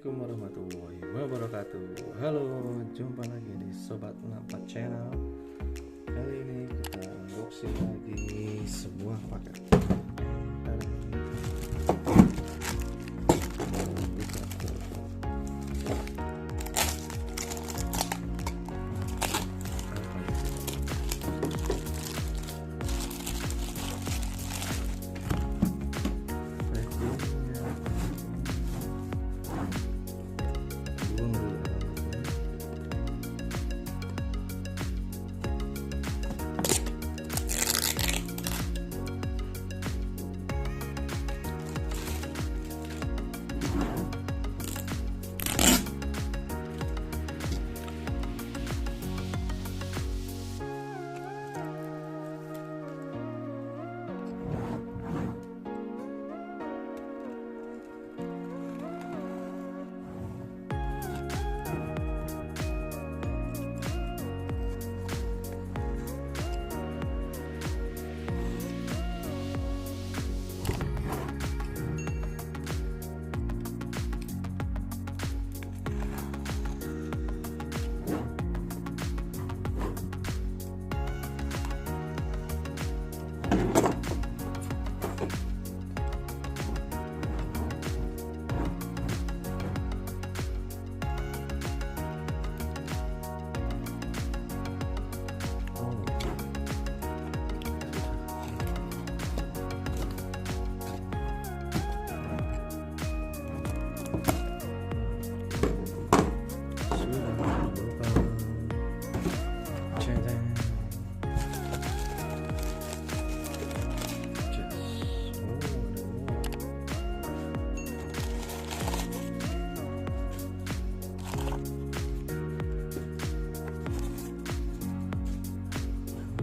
Assalamualaikum warahmatullahi wabarakatuh. Halo, jumpa lagi di Sobat Nampak Channel. Kali ini kita unboxing lagi sebuah paket.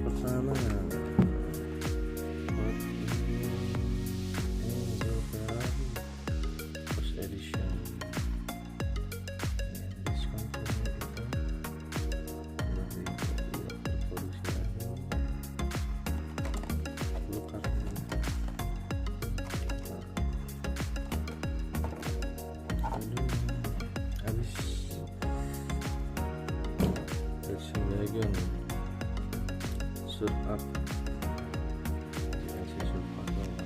Pertama first edition, diskon itu lebih produksi lagi luka habis versi Jangan up dikasih sulfat bawah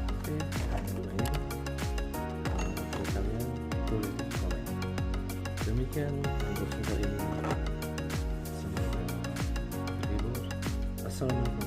oke, yang keduanya kalau kalian tulis di komen. Demikian unboxing kali ini, semoga terhibur. Assalamualaikum.